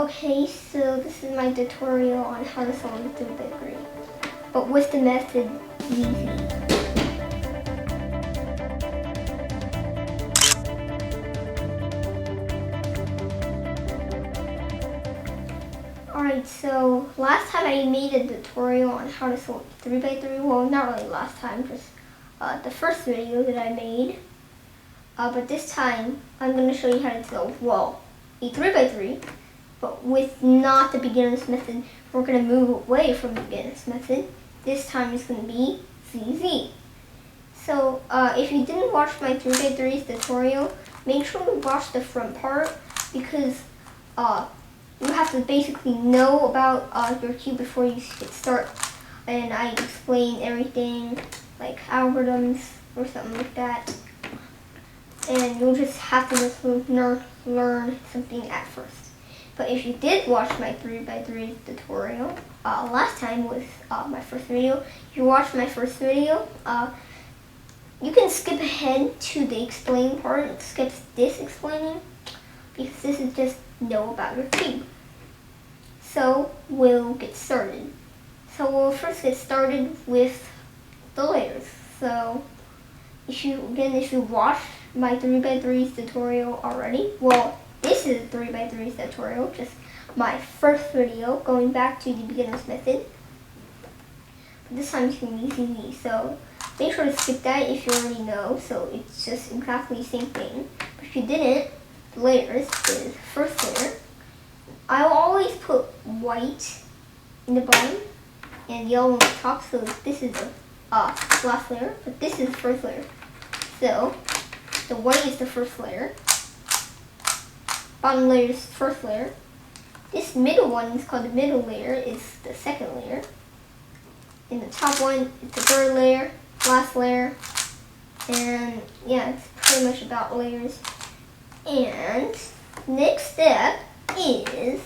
Okay, so this is my tutorial on how to solve a 3x3, but with the method easy. Alright, so last time I made a tutorial on how to solve 3x3, well not really last time, just the first video that I made. But this time I'm going to show you how to solve, well, a 3x3. But with not the beginner's method. We're going to move away from the beginner's method. This time it's going to be ZZ. So if you didn't watch my 3x3's tutorial, make sure to watch the front part, because you have to basically know about your cube before you get started. And I explain everything, like algorithms or something like that. And you'll just have to learn something at first. But if you did watch my 3x3 tutorial, last time with my first video, if you watched my first video, you can skip ahead to the explain part. It skips this explaining, because this is just know about your cube. So we'll get started. So we'll first get started with the layers. So if you watched my 3x3's tutorial already, well, this is a 3x3 tutorial, just my first video, going back to the beginner's method. But this time it's going to be easy, so make sure to skip that if you already know, so it's just exactly the same thing. But if you didn't, the layers is first layer. I will always put white in the bottom and yellow on the top, so this is the last layer, but this is the first layer. So the white is the first layer. Bottom layer is the first layer. This middle one is called the middle layer, is the second layer. And the top one is the third layer, last layer. And yeah, it's pretty much about layers. And next step is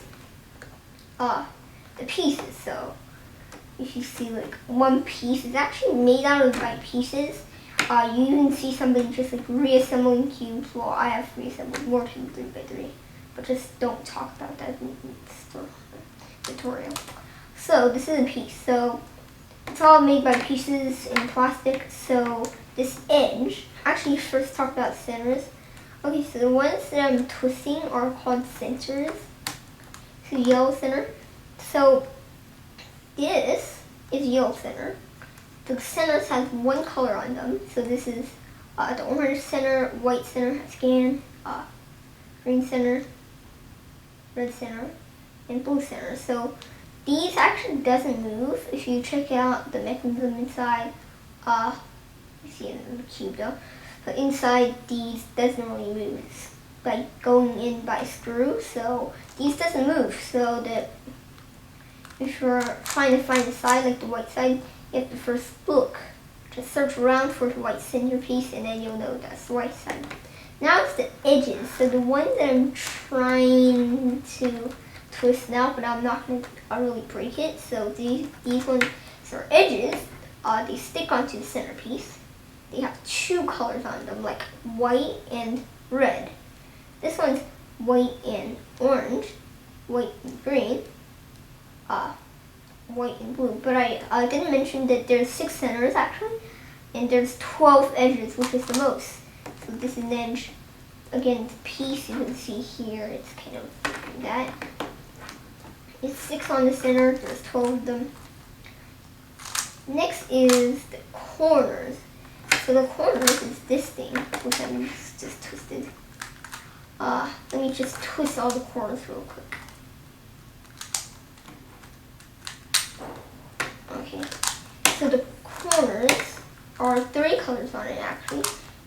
the pieces. So if you see like one piece is actually made out of like pieces. You can see somebody just like reassembling cubes. Well, I have reassembled more than 3x3. But just don't talk about that in the tutorial. So this is a piece. So it's all made by pieces in plastic. So this edge, actually first talk about centers. Okay, so the ones that I'm twisting are called centers. So yellow center. So this is yellow center. The centers have one color on them. So this is the orange center, white center, scan, green center, red center, and blue center. So these actually doesn't move. If you check out the mechanism inside, you see it in the cube though, but inside these doesn't really move. It's like going in by screw, so these doesn't move. So that if you're trying to find the side, like the white side, you have to first look. Just search around for the white centerpiece, and then you'll know that's the white side. Now it's the edges. So the ones that I'm trying to twist now, but I'm not going to really break it. So these ones are edges. They stick onto the centerpiece. They have two colors on them, like white and red. This one's white and orange, white and green, white and blue. But I didn't mention that there's 6 centers actually, and there's 12 edges, which is the most. So this is an edge. Again, the piece you can see here, it's kind of like that. It's 6 on the center, there's 12 of them. Next is the corners. So the corners is this thing, which I just twisted. Let me just twist all the corners real quick. Okay, so the corners are 3 colors on it actually.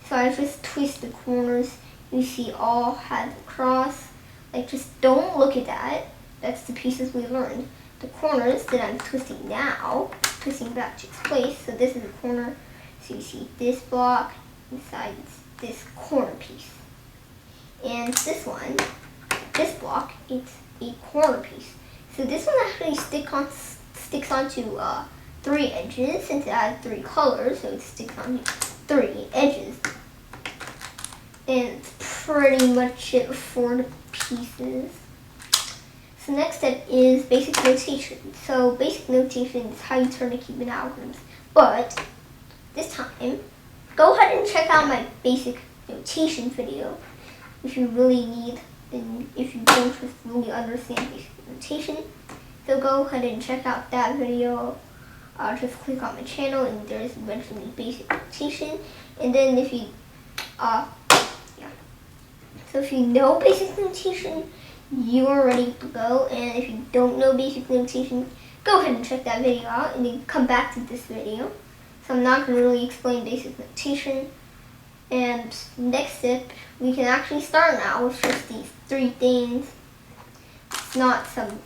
So I just twist the corners. You see all have a cross. Like, just don't look at that. That's the pieces we learned. The corners that I'm twisting now, twisting back to its place. So this is a corner. So you see this block inside this corner piece. And this one, this block, it's a corner piece. So this one actually sticks onto 3 edges, since it has 3 colors, so it sticks onto 3 edges. And it's pretty much it for the pieces. So next step is basic notation. So basic notation is how you turn the Cuban algorithms. But this time, go ahead and check out my basic notation video if you really need, and if you don't just really understand basic notation. So go ahead and check out that video. Just click on my channel and there's eventually basic notation. And then if you, so if you know basic notation, you are ready to go. And if you don't know basic notation, go ahead and check that video out and then come back to this video. So I'm not going to really explain basic notation. And next step, we can actually start now with just these 3 things. It's not some,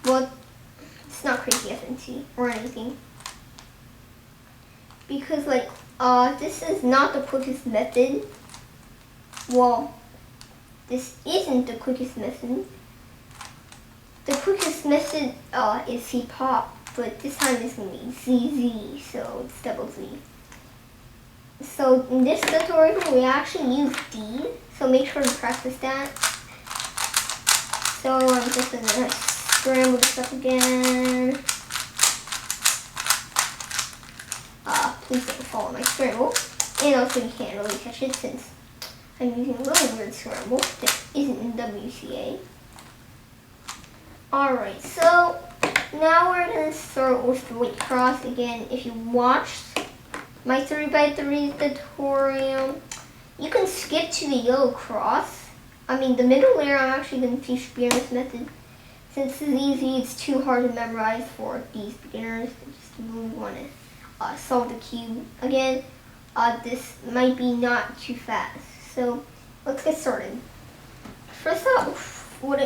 well, it's not crazy FNC or anything. Because like, this is not the quickest method. Well, this isn't the quickest method. The quickest method is C-pop, but this time it's going to be ZZ, so it's double Z. So in this tutorial, we actually use D, so make sure to practice that. So I'm just going to scramble this up again. Please don't follow my scramble. And also you can't really catch it since I'm using a really weird scramble that isn't in WCA. Alright, so now we're going to start with the white cross again. If you watched my 3x3 tutorial, you can skip to the yellow cross. I mean, the middle layer I'm actually going to teach beginner's method. Since it's easy, it's too hard to memorize for these beginners that just really want to solve the cube. Again, this might be not too fast. So let's get started. First off, what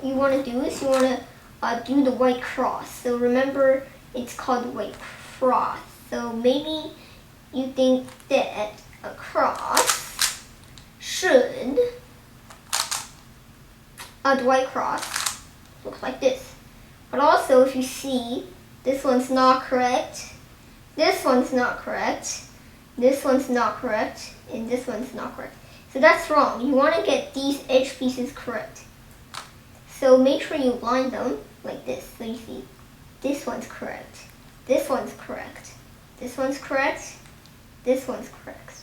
you want to do is you want to do the white cross. So remember, it's called the white cross. So maybe you think that a cross should, the white cross looks like this. But also, if you see, this one's not correct, this one's not correct, this one's not correct, and this one's not correct. So that's wrong. You want to get these edge pieces correct. So make sure you line them like this. So you see, this one's correct, this one's correct, this one's correct, this one's correct.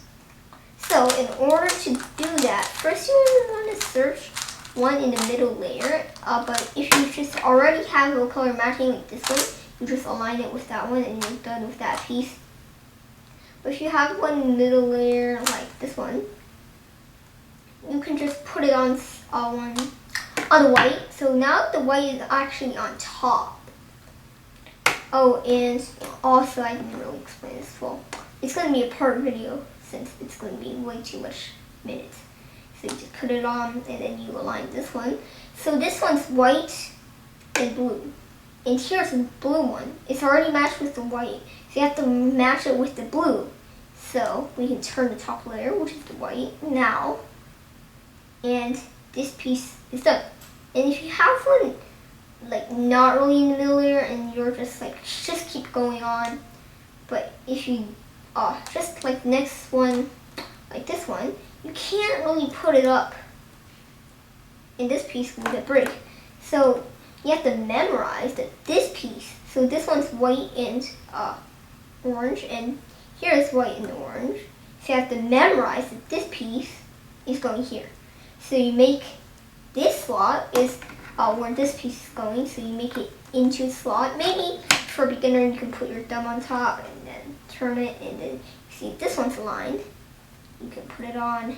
So in order to do that, first you want to search one in the middle layer. But if you just already have a color matching like this one, you just align it with that one and you're done with that piece. But if you have one middle layer like this one, you can just put it on the white. So now the white is actually on top. Oh, and also I didn't really explain this well. It's going to be a part video since it's going to be way too much minutes. So you just put it on and then you align this one. So this one's white and blue. And here's the blue one. It's already matched with the white. So you have to match it with the blue. So we can turn the top layer, which is the white, now. And this piece is done. And if you have one like not really in the middle layer and you're just like, just keep going on. But if you, just like the next one, like this one, you can't really put it up in this piece with a break. So you have to memorize that this piece, so this one's white and orange, and here is white and orange. So you have to memorize that this piece is going here. So you make this slot is where this piece is going, so you make it into a slot. Maybe for a beginner you can put your thumb on top and then turn it, and then you see if this one's aligned, you can put it on.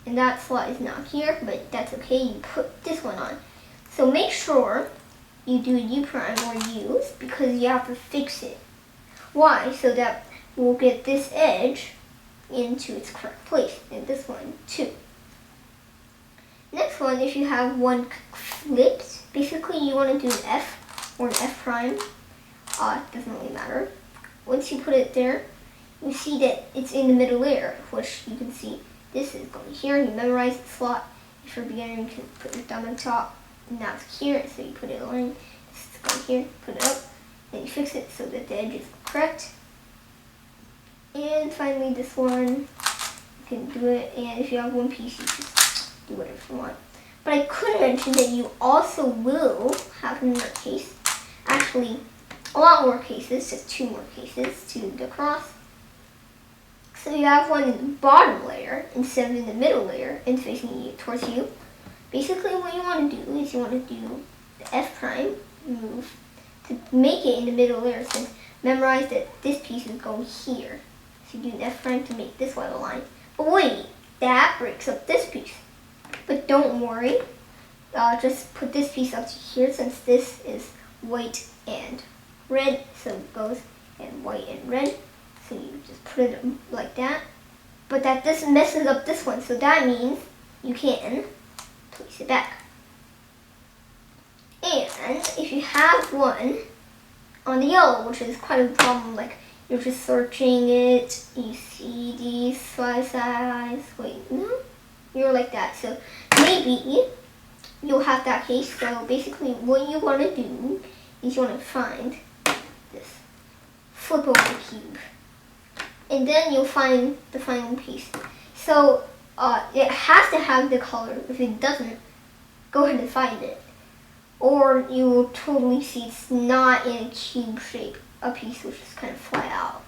And that slot is not here, but that's okay, you put this one on. So make sure you do U prime or U's because you have to fix it. Why? So that we'll get this edge into its correct place, and this one too. Next one, if you have one flipped, basically you want to do an F or an F prime. It doesn't really matter. Once you put it there, you see that it's in the middle layer, which you can see this is going here. You memorize the slot. If you're a beginner, you can put your thumb on top. And now it's here, so you put it on. This is going here, put it up, then you fix it so that the edge is correct. And finally, this one, you can do it. And if you have one piece, you just do whatever you want. But I could mention that you also will have another case. Actually, a lot more cases, just 2 more cases to the cross. So you have one in the bottom layer instead of in the middle layer and facing you towards you. Basically what you want to do is you want to do the F prime move to make it in the middle layer, since memorize that this piece is going here. So you do an F prime to make this white line. But wait, that breaks up this piece. But don't worry, just put this piece up to here, since this is white and red, so it goes in white and red. So you just put it like that. But that this messes up this one, so that means you can place it back. And if you have one on the yellow, which is quite a problem, like you're just searching it, you see these size, wait, no? You're like that, so maybe you'll have that case. So basically what you want to do is you want to find this flip over cube. And then you'll find the final piece. So it has to have the color. If it doesn't, go ahead and find it. Or you will totally see it's not in a cube shape, a piece which is kind of flat out.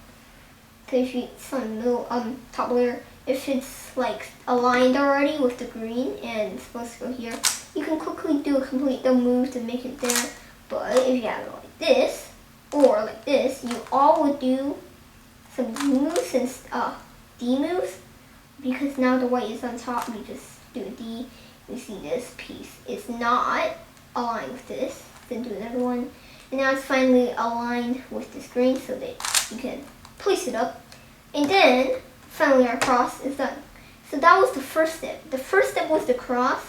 So if it's on the middle, top layer, if it's like aligned already with the green and it's supposed to go here, you can quickly do a complete move to make it there. But if you have it like this, or like this, you all would do some D moves, since D moves, because now the white is on top, you just do a D. You see this piece is not aligned with this, then do another one, and now it's finally aligned with this green so that you can place it up, and then finally our cross is done. So that was the first step. The first step was the cross,